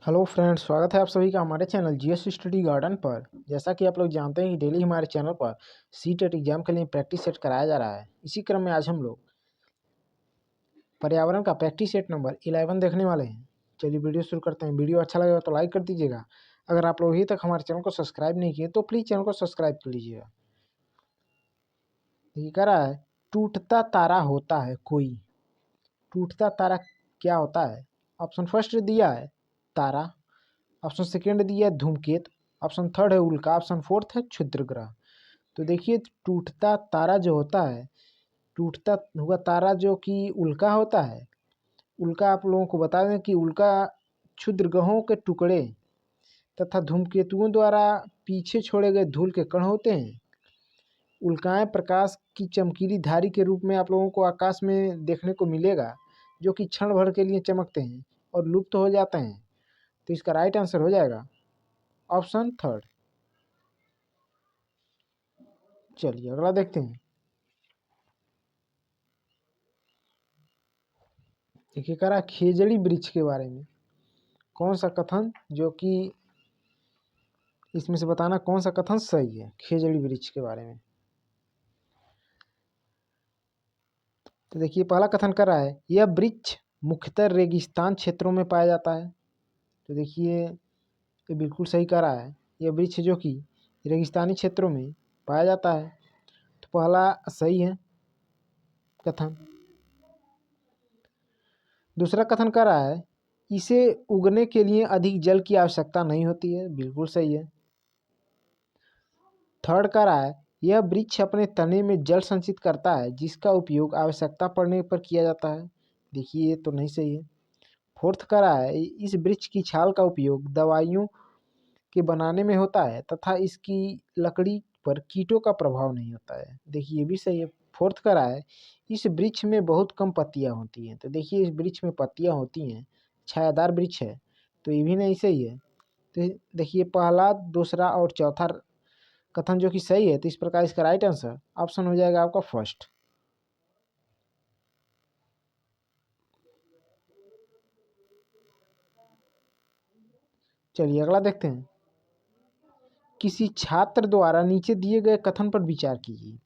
Hello friends, स्वागत है आप सभी का हमारे चैनल जीएस स्टडी गार्डन पर। जैसा कि आप लोग जानते हैं कि डेली हमारे चैनल पर सीटेट एग्जाम के लिए प्रैक्टिस सेट कराया जा रहा है। इसी क्रम में आज हम लोग पर्यावरण का प्रैक्टिस सेट नंबर 11 देखने वाले हैं। चलिए वीडियो शुरू करते हैं। वीडियो अच्छा लगेगा तो लाइक कर दीजिएगा। अगर आप लोग अभी तक हमारे चैनल को सब्सक्राइब नहीं किए तो प्लीज़ चैनल को सब्सक्राइब कर लीजिएगा। देखिए कह रहा है, टूटता तारा होता है कोई। टूटता तारा क्या होता है? ऑप्शन फर्स्ट दिया है तारा, ऑप्शन सेकेंड दिया है धूमकेतु, ऑप्शन थर्ड है उल्का, ऑप्शन फोर्थ है क्षुद्र ग्रह। तो देखिए टूटता तारा जो होता है, टूटता हुआ तारा जो कि उल्का होता है। उल्का आप लोगों को बता दें कि उल्का क्षुद्र ग्रहों के टुकड़े तथा धूमकेतुओं द्वारा पीछे छोड़े गए धूल के कण होते हैं। उल्काएं प्रकाश की चमकीली धारी के रूप में आप लोगों को आकाश में देखने को मिलेगा, जो कि क्षण भर के लिए चमकते हैं और लुप्त हो जाते हैं। तो इसका राइट आंसर हो जाएगा ऑप्शन थर्ड। चलिए अगला देखते हैं। देखिए कह रहा खेजड़ी वृक्ष के बारे में कौन सा कथन, जो कि इसमें से बताना कौन सा कथन सही है खेजड़ी वृक्ष के बारे में। तो देखिए पहला कथन कर रहा है, यह वृक्ष मुख्यतः रेगिस्तान क्षेत्रों में पाया जाता है। तो देखिए ये बिल्कुल सही कह रहा है, यह वृक्ष जो कि रेगिस्तानी क्षेत्रों में पाया जाता है। तो पहला सही है कथन। दूसरा कथन कर रहा है, इसे उगने के लिए अधिक जल की आवश्यकता नहीं होती है। बिल्कुल सही है। थर्ड कह रहा है, यह वृक्ष अपने तने में जल संचित करता है, जिसका उपयोग आवश्यकता पड़ने पर किया जाता है। देखिए ये तो नहीं सही है। फोर्थ कह रहा है, इस वृक्ष की छाल का उपयोग दवाइयों के बनाने में होता है तथा इसकी लकड़ी पर कीटों का प्रभाव नहीं होता है। देखिए ये भी सही है। फोर्थ कह रहा है, इस वृक्ष में बहुत कम पत्तियां होती हैं। तो देखिए इस वृक्ष में पत्तियां होती हैं, छायादार वृक्ष है। तो ये भी नहीं सही है। तो देखिए पहला, दूसरा और चौथा कथन जो कि सही है। तो इस प्रकार इसका राइट आंसर ऑप्शन हो जाएगा आपका फर्स्ट। चलिए अगला देखते हैं। किसी छात्र द्वारा नीचे दिए गए कथन पर विचार कीजिए।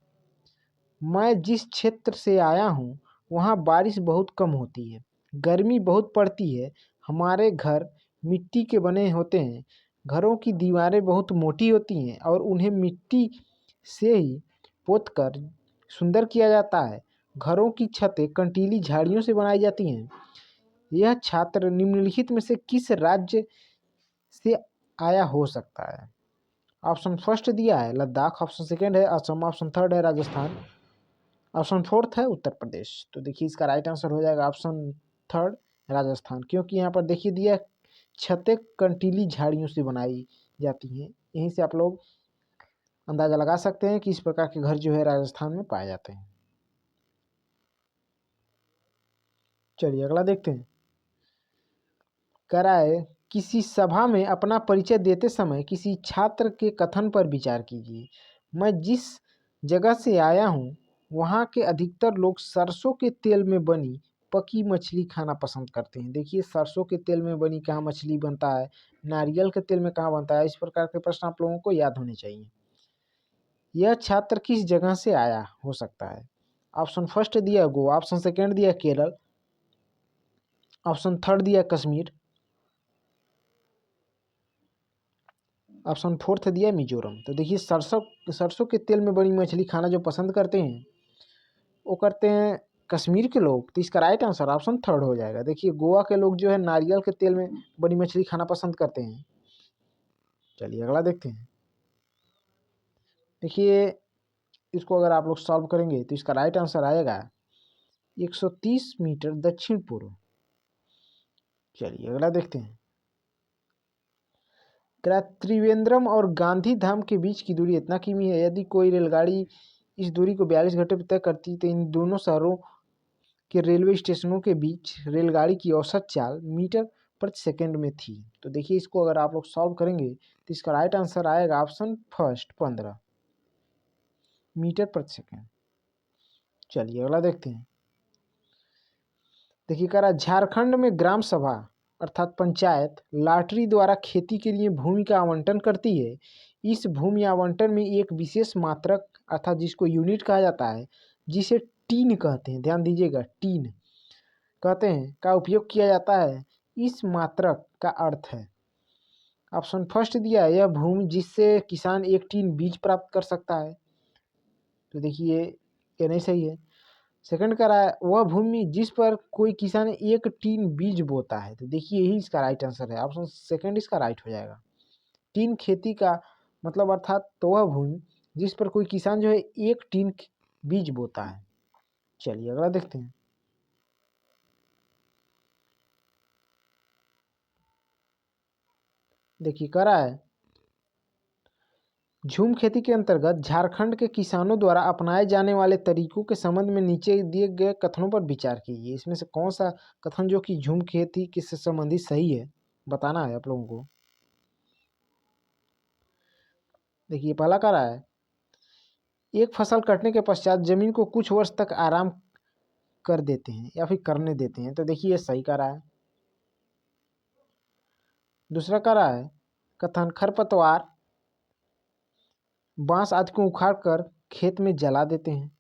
मैं जिस क्षेत्र से आया हूँ वहाँ बारिश बहुत कम होती है, गर्मी बहुत पड़ती है। हमारे घर मिट्टी के बने होते हैं। घरों की दीवारें बहुत मोटी होती हैं और उन्हें मिट्टी से ही पोतकर सुंदर किया जाता है। घरों की छतें कंटीली झाड़ियों से बनाई जाती हैं। यह छात्र निम्नलिखित में से किस राज्य से आया हो सकता है? ऑप्शन फर्स्ट दिया है लद्दाख, ऑप्शन सेकंड है असम, ऑप्शन थर्ड है राजस्थान, ऑप्शन फोर्थ है उत्तर प्रदेश। तो देखिए इसका राइट आंसर हो जाएगा ऑप्शन थर्ड राजस्थान, क्योंकि यहाँ पर देखिए दिया छतें कंटीली झाड़ियों से बनाई जाती हैं। यहीं से आप लोग अंदाजा लगा सकते हैं कि इस प्रकार के घर जो है राजस्थान में पाए जाते हैं। चलिए अगला देखते हैं। कह रहा है, किसी सभा में अपना परिचय देते समय किसी छात्र के कथन पर विचार कीजिए। मैं जिस जगह से आया हूँ वहाँ के अधिकतर लोग सरसों के तेल में बनी पकी मछली खाना पसंद करते हैं। देखिए सरसों के तेल में बनी कहाँ मछली बनता है, नारियल के तेल में कहाँ बनता है। इस प्रकार के प्रश्न आप लोगों को याद होने चाहिए। यह छात्र किस जगह से आया हो सकता है? ऑप्शन फर्स्ट दिया गोवा, ऑप्शन सेकेंड दिया केरल, ऑप्शन थर्ड दिया कश्मीर, ऑप्शन फोर्थ दिया मिजोरम। तो देखिए सरसों के तेल में बनी मछली खाना जो पसंद करते हैं वो करते हैं कश्मीर के लोग। तो इसका राइट आंसर ऑप्शन थर्ड हो जाएगा। देखिए गोवा के लोग जो है नारियल के तेल में बनी मछली खाना पसंद करते हैं। चलिए अगला देखते हैं। देखिए इसको अगर आप लोग सॉल्व करेंगे तो इसका राइट आंसर आएगा 130 मीटर दक्षिण पूर्व। चलिए अगला देखते हैं। क्या त्रिवेंद्रम और गांधी धाम के बीच की दूरी इतना किमी है? यदि कोई रेलगाड़ी इस दूरी को 42 घंटे में तय करती तो इन दोनों शहरों के रेलवे स्टेशनों के बीच रेलगाड़ी की औसत चाल मीटर प्रति सेकंड में थी। तो देखिए इसको अगर आप लोग सॉल्व करेंगे तो इसका राइट आंसर आएगा ऑप्शन फर्स्ट 15 मीटर प्रति सेकंड। चलिए अगला देखते हैं। देखिए कह रहा झारखंड में ग्राम सभा अर्थात पंचायत लॉटरी द्वारा खेती के लिए भूमि का आवंटन करती है। इस भूमि आवंटन में एक विशेष मात्रक अर्थात जिसको यूनिट कहा जाता है, जिसे टीन कहते हैं, ध्यान दीजिएगा, टीन कहते हैं, का उपयोग किया जाता है। इस मात्रक का अर्थ है, ऑप्शन फर्स्ट दिया है, यह भूमि जिससे किसान एक टीन बीज प्राप्त कर सकता है। तो देखिए ये नहीं सही है। सेकंड का रहा है, वह भूमि जिस पर कोई किसान एक टीन बीज बोता है। तो देखिए यही इसका राइट आंसर है, ऑप्शन सेकंड इसका राइट हो जाएगा। टीन खेती का मतलब अर्थात तो वह भूमि जिस पर कोई किसान जो है एक टीन बीज बोता है। चलिए अगला देखते हैं। देखिए कह रहा है, झूम खेती के अंतर्गत झारखंड के किसानों द्वारा अपनाए जाने वाले तरीकों के संबंध में नीचे दिए गए कथनों पर विचार कीजिए। इसमें से कौन सा कथन जो कि झूम खेती के से संबंधित सही है, बताना है आप लोगों को। देखिए पहला कह रहा है, एक फसल कटने के पश्चात जमीन को कुछ वर्ष तक आराम कर देते हैं या फिर करने देते हैं। तो देखिए ये सही कह रहा है। दूसरा कह रहा है, कथन खरपतवार बांस आदि को उखाड़ कर खेत में जला देते हैं।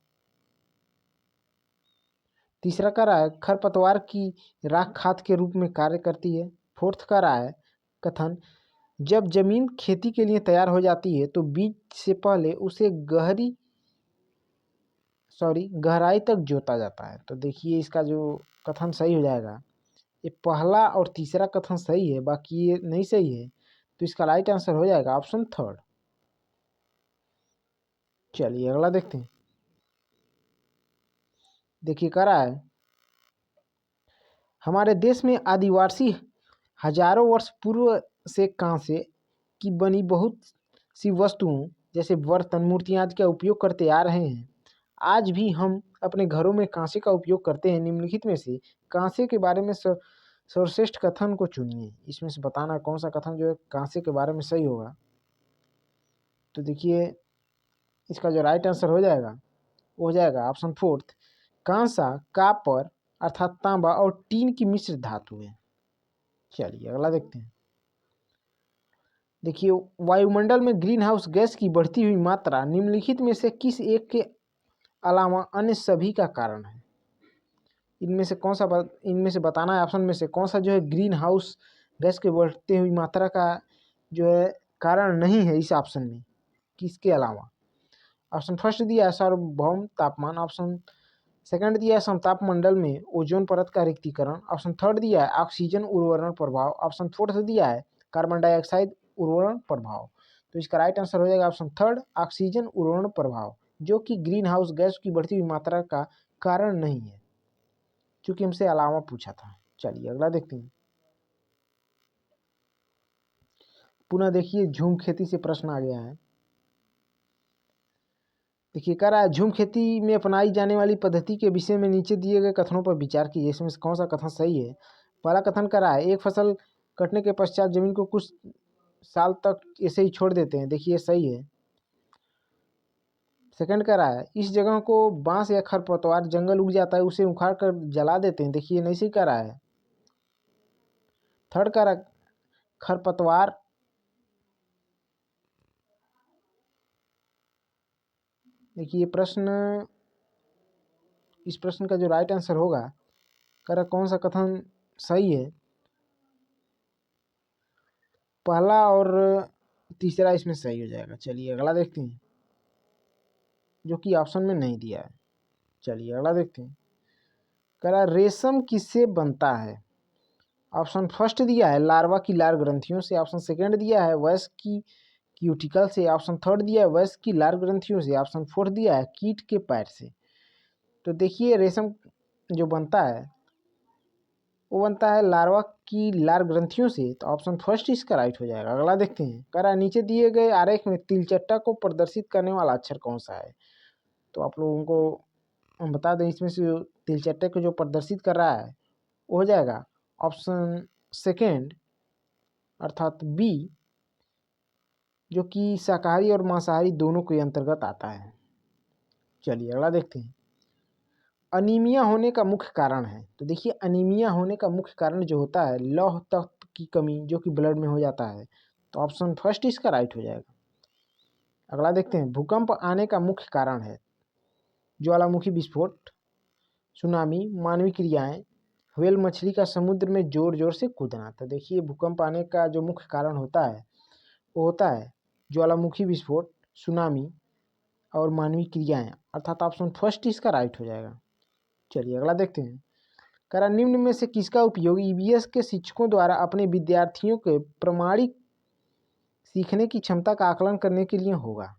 तीसरा कह रहा है, खरपतवार की राख खाद के रूप में कार्य करती है। फोर्थ कह रहा है, कथन जब जमीन खेती के लिए तैयार हो जाती है तो बीज से पहले उसे गहराई तक जोता जाता है। तो देखिए इसका जो कथन सही हो जाएगा, ये पहला और तीसरा कथन सही है, बाकी ये नहीं सही है। तो इसका राइट आंसर हो जाएगा ऑप्शन थर्ड। चलिए अगला देखते हैं। देखिए कह रहा है, हमारे देश में आदिवासी हजारों वर्ष पूर्व से कांसे की बनी बहुत सी वस्तुओं जैसे बर्तन, मूर्तियां आदि का उपयोग करते आ रहे हैं। आज भी हम अपने घरों में कांसे का उपयोग करते हैं। निम्नलिखित में से कांसे के बारे में सर्वश्रेष्ठ कथन को चुनिए। इसमें से बताना कौन सा कथन जो है कांसे के बारे में सही होगा। तो देखिए इसका जो राइट आंसर हो जाएगा वो हो जाएगा ऑप्शन फोर्थ, कांसा कॉपर अर्थात तांबा और टीन की मिश्र धातु है। चलिए अगला देखते हैं। देखिए वायुमंडल में ग्रीन हाउस गैस की बढ़ती हुई मात्रा निम्नलिखित में से किस एक के अलावा अन्य सभी का कारण है। इनमें से बताना है ऑप्शन में से कौन सा जो है ग्रीन हाउस गैस के बढ़ती हुई मात्रा का जो है कारण नहीं है इस ऑप्शन में, किसके अलावा। ऑप्शन फर्स्ट दिया है सार्वभौम तापमान, ऑप्शन सेकंड दिया है समताप मंडल में ओजोन परत का रिक्तीकरण, ऑप्शन थर्ड दिया है ऑक्सीजन उर्वरण प्रभाव, ऑप्शन फोर्थ दिया है कार्बन डाइऑक्साइड उर्वरण प्रभाव। तो इसका राइट आंसर हो जाएगा ऑप्शन थर्ड, ऑक्सीजन उर्वरण प्रभाव, जो कि ग्रीन हाउस गैस की बढ़ती हुई मात्रा का कारण नहीं है, क्योंकि हमसे अलावा पूछा था। चलिए अगला देखते हैं। पुनः देखिए झूम खेती से प्रश्न आ गया है। देखिए कह रहा है, झूम खेती में अपनाई जाने वाली पद्धति के विषय में नीचे दिए गए कथनों पर विचार कीजिए। इसमें से कौन सा कथन सही है। पहला कथन कह रहा है, एक फसल कटने के पश्चात जमीन को कुछ साल तक ऐसे ही छोड़ देते हैं। देखिए सही है। सेकंड कह रहा है, इस जगह को बांस या खरपतवार जंगल उग जाता है उसे उखाड़ कर जला देते हैं। देखिए नहीं सही कह रहा है। थर्ड कह रहा है, खरपतवार देखिए इस प्रश्न का जो राइट आंसर होगा, कह रहा कौन सा कथन सही है। पहला और तीसरा इसमें सही हो जाएगा। चलिए अगला देखते हैं, जो कि ऑप्शन में नहीं दिया है। चलिए अगला देखते हैं। कह रहा रेशम किससे बनता है। ऑप्शन फर्स्ट दिया है लार्वा की लार ग्रंथियों से, ऑप्शन सेकंड दिया है वयस्क की क्यूटिकल से, ऑप्शन थर्ड दिया है वयस्क की लार ग्रंथियों से, ऑप्शन फोर्थ दिया है कीट के पैर से। तो देखिए रेशम जो बनता है वो बनता है लार्वा की लार ग्रंथियों से। तो ऑप्शन फर्स्ट इसका राइट हो जाएगा। अगला देखते हैं। कह रहा है, नीचे दिए गए आरेख में तिलचट्टा को प्रदर्शित करने वाला अक्षर कौन सा है। तो आप लोगों को हम बता दें, इसमें से तिलचट्टे को जो प्रदर्शित कर रहा है वो हो जाएगा ऑप्शन सेकेंड अर्थात बी, जो कि शाकाहारी और मांसाहारी दोनों के अंतर्गत आता है। चलिए अगला देखते हैं। अनीमिया होने का मुख्य कारण है। तो देखिए अनीमिया होने का मुख्य कारण जो होता है लौह तत्व की कमी जो कि ब्लड में हो जाता है। तो ऑप्शन फर्स्ट इसका राइट हो जाएगा। अगला देखते हैं, भूकंप आने का मुख्य कारण है ज्वालामुखी विस्फोट, सुनामी, मानवीय क्रियाएं, व्हेल मछली का समुद्र में जोर जोर से कूदना। तो देखिए भूकंप आने का जो मुख्य कारण होता है वो होता है ज्वालामुखी विस्फोट, सुनामी और मानवीय क्रियाएं, अर्थात ऑप्शन फर्स्ट इसका राइट हो जाएगा। चलिए अगला देखते हैं, करा निम्न में से किसका उपयोग ईवीएस के शिक्षकों द्वारा अपने विद्यार्थियों के प्रमाणिक सीखने की क्षमता का आकलन करने के लिए होगा।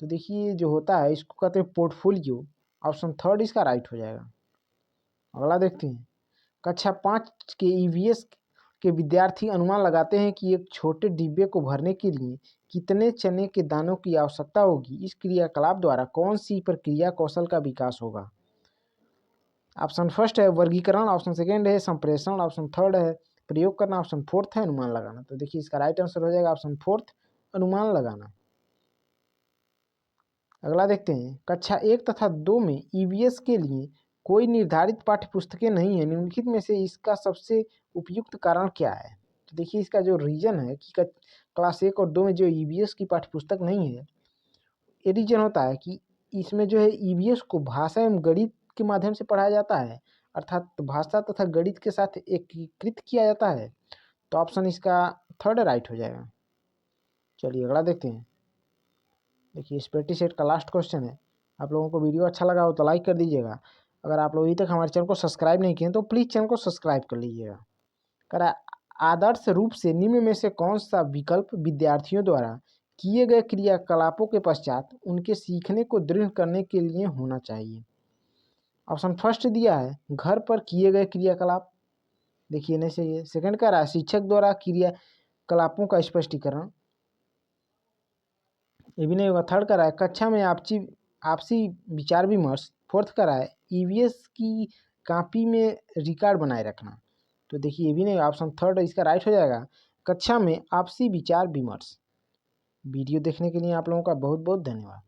तो देखिए जो होता है इसको कहते हैं पोर्टफोलियो, ऑप्शन थर्ड इसका राइट हो जाएगा। अगला देखते हैं, कक्षा 5 के ईवीएस के विद्यार्थी अनुमान लगाते हैं कि एक छोटे डिब्बे को भरने के लिए कितने चने के दानों की आवश्यकता होगी। इस क्रियाकलाप द्वारा कौन सी प्रक्रिया कौशल का विकास होगा। ऑप्शन फर्स्ट है वर्गीकरण, ऑप्शन सेकेंड है संप्रेषण, ऑप्शन थर्ड है प्रयोग करना, ऑप्शन फोर्थ है अनुमान लगाना। तो देखिए इसका राइट आंसर हो जाएगा ऑप्शन फोर्थ, अनुमान लगाना। अगला देखते हैं, कक्षा 1 तथा 2 में ईवीएस के लिए कोई निर्धारित पाठ्य पुस्तकें नहीं है, निम्नलिखित में से इसका सबसे उपयुक्त कारण क्या है। तो देखिए इसका जो रीजन है कि क्लास 1 और 2 में जो ईवीएस की पाठ्य पुस्तक नहीं है, ये रीजन होता है कि इसमें जो है ईवीएस को भाषा एवं गणित के माध्यम से पढ़ाया जाता है, अर्थात भाषा तथा गणित के साथ एकीकृत किया जाता है। तो ऑप्शन इसका थर्ड राइट हो जाएगा। चलिए अगला देखते हैं, देखिए स्पेटी सेट का लास्ट क्वेश्चन है। आप लोगों को वीडियो अच्छा लगा हो तो लाइक कर दीजिएगा। अगर आप लोग अभी तक हमारे चैनल को सब्सक्राइब नहीं किए तो प्लीज़ चैनल को सब्सक्राइब कर लीजिएगा। करा आदर्श रूप से निम्न में से कौन सा विकल्प विद्यार्थियों द्वारा किए गए क्रियाकलापों के पश्चात उनके सीखने को दृढ़ करने के लिए होना चाहिए। ऑप्शन फर्स्ट दिया है घर पर किए गए क्रियाकलाप, देखिए नहीं सही है। सेकंड कह रहा है शिक्षक द्वारा क्रियाकलापों का स्पष्टीकरण, ये भी नहीं होगा। थर्ड कह रहा है कक्षा में आपसी विचार विमर्श। फोर्थ कह रहा है ईवीएस की कॉपी में रिकॉर्ड बनाए रखना। तो देखिए ये भी नहीं, ऑप्शन थर्ड इसका राइट हो जाएगा, कक्षा में आपसी विचार विमर्श। वीडियो देखने के लिए आप लोगों का बहुत बहुत धन्यवाद।